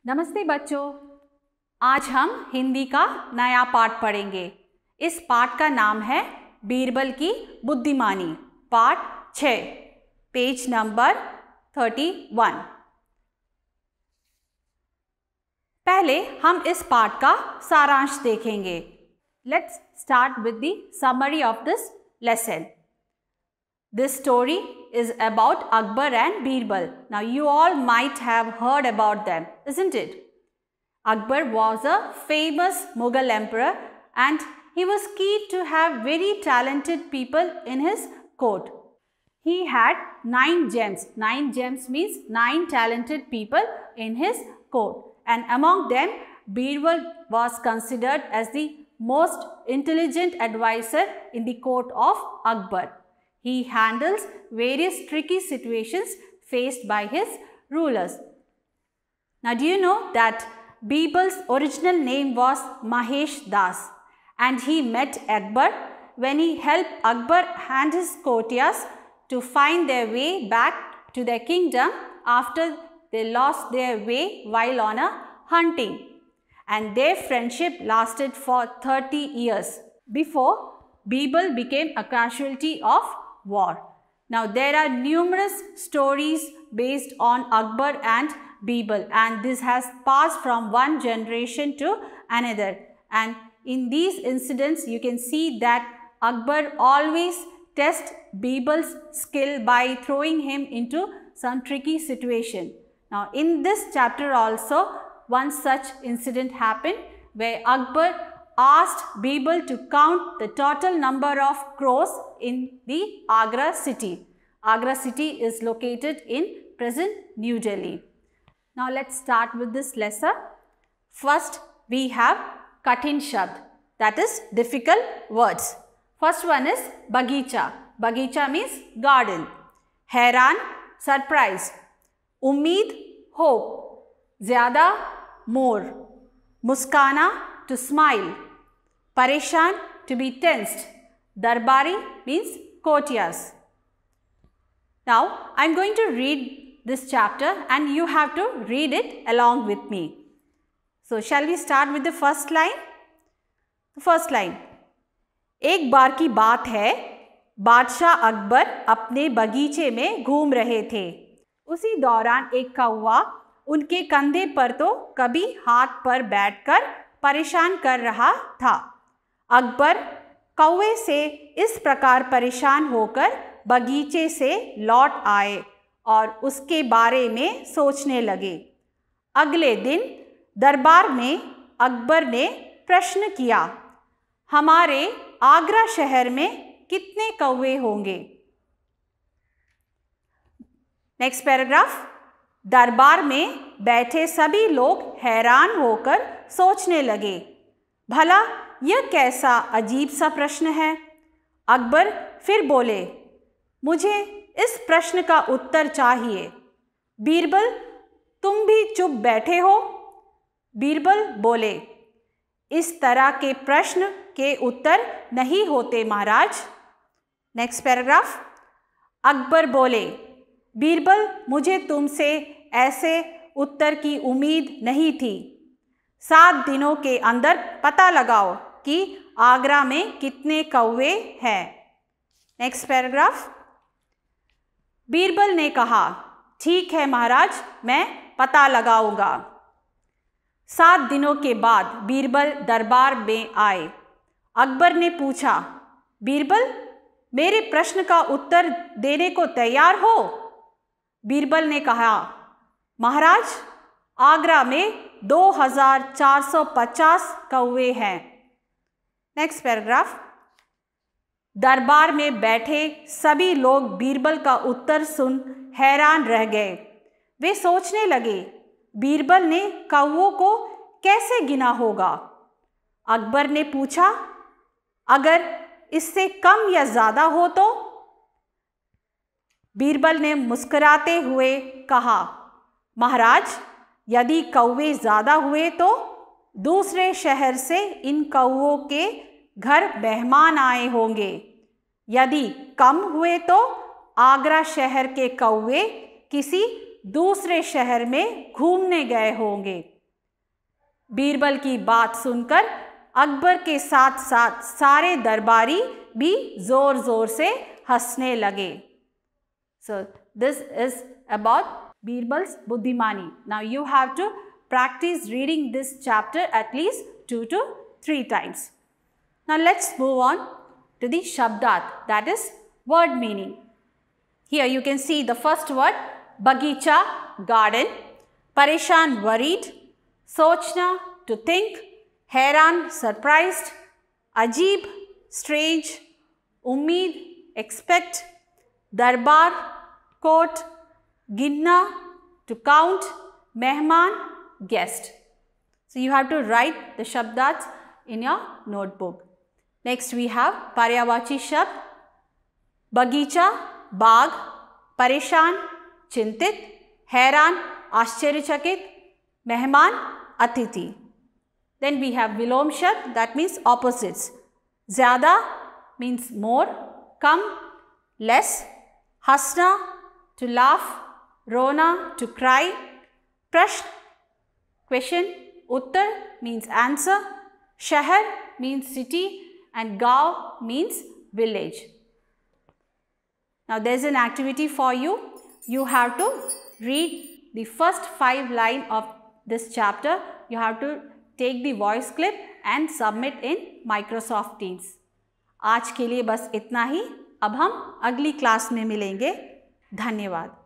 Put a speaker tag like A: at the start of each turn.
A: नमस्ते बच्चों, आज हम हिंदी का नया पाठ पढ़ेंगे। इस पाठ का नाम है बीरबल की बुद्धिमानी, पाठ 6, पेज नंबर 31। पहले हम इस पाठ का सारांश देखेंगे। Let's start with the summary of this lesson. This story is about Akbar and Birbal. Now you all might have heard about them, isn't it? Akbar was a famous Mughal emperor and he was keen to have very talented people in his court. He had 9 gems. 9 gems means 9 talented people in his court. And among them, Birbal was considered as the most intelligent advisor in the court of Akbar. He handles various tricky situations faced by his rulers. Now, do you know that Birbal's original name was Mahesh Das, and he met Akbar when he helped Akbar and his courtiers to find their way back to their kingdom after they lost their way while on a hunting. And their friendship lasted for 30 years before Birbal became a casualty of war. Now there are numerous stories based on Akbar and Birbal, and this has passed from one generation to another. And in these incidents you can see that Akbar always tests Birbal's skill by throwing him into some tricky situation. Now in this chapter also one such incident happened where Akbar asked Birbal to count the total number of crows in the Agra city. Agra city is located in present New Delhi. Now let's start with this lesson. First we have Kathin Shabd, that is difficult words. First one is Bagicha. Bagicha means garden. Hairan, surprised. Ummeed, hope. Zyada, more. Muskana, to smile. Pareshan, to be tensed. Darbari means courtiers. Now I am going to read this chapter and you have to read it along with me. So shall we start with the first line? The first line. एक बार की बात है, बादशाह अकबर अपने बगीचे में घूम रहे थे। उसी दौरान एक कौवा उनके कंधे पर तो कभी हाथ पर बैठकर परेशान कर रहा था। अकबर कौवे से इस प्रकार परेशान होकर बगीचे से लौट आए और उसके बारे में सोचने लगे। अगले दिन दरबार में अकबर ने प्रश्न किया, हमारे आगरा शहर में कितने कौवे होंगे? Next paragraph. दरबार में बैठे सभी लोग हैरान होकर सोचने लगे, भला यह कैसा अजीब सा प्रश्न है? अकबर फिर बोले, मुझे इस प्रश्न का उत्तर चाहिए। बीरबल, तुम भी चुप बैठे हो? बीरबल बोले, इस तरह के प्रश्न के उत्तर नहीं होते महाराज। Next paragraph. अकबर बोले, बीरबल, मुझे तुमसे ऐसे उत्तर की उम्मीद नहीं थी। 7 दिनों के अंदर पता लगाओ कि आगरा में कितने कौवे हैं। Next paragraph. बीरबल ने कहा, ठीक है महाराज, मैं पता लगाऊंगा। 7 दिनों के बाद बीरबल दरबार में आए। अकबर ने पूछा, बीरबल, मेरे प्रश्न का उत्तर देने को तैयार हो? बीरबल ने कहा, महाराज, आगरा में 2450 कौवे हैं। Next paragraph. दरबार में बैठे सभी लोग बीरबल का उत्तर सुन हैरान रह गए। वे सोचने लगे, बीरबल ने कौवों को कैसे गिना होगा? अकबर ने पूछा, अगर इससे कम या ज़्यादा हो तो? बीरबल ने मुस्कुराते हुए कहा, महाराज, यदि कौवे ज़्यादा हुए तो दूसरे शहर से इन कौवों के घर मेहमान आए होंगे। यदि कम हुए तो आगरा शहर के कौवे किसी दूसरे शहर में घूमने गए होंगे। बीरबल की बात सुनकर अकबर के साथ साथ सारे दरबारी भी जोर जोर से हंसने लगे. So this is about Birbal's बुद्धिमानी. Now you have to practice reading this chapter at least 2 to 3 times. Now let's move on to the Shabdat, that is word meaning. Here you can see the first word, Bagicha, garden, Pareshan, worried, Sochna, to think, Hairan, surprised, Ajeeb, strange, Ummeed, expect, Darbar, court, Ginna, to count, Mehman, guest. So you have to write the Shabdats in your notebook. Next we have Paryavachi Shabd, Bagicha, बाग, परेशान, चिंतित, हैरान, आश्चर्यचकित, मेहमान, अतिथि. Then we have विलोम शब्द, that means opposites. ज़्यादा means more, कम, less, हंसना, to laugh, रोना, to cry, प्रश्न, question, उत्तर means answer, शहर means city, and गाँव means village. Now there is an activity for you. You have to read the first 5 lines of this chapter. You have to take the voice clip and submit in Microsoft Teams. आज के लिए बस इतना ही. अब हम अगली class में मिलेंगे. धन्यवाद.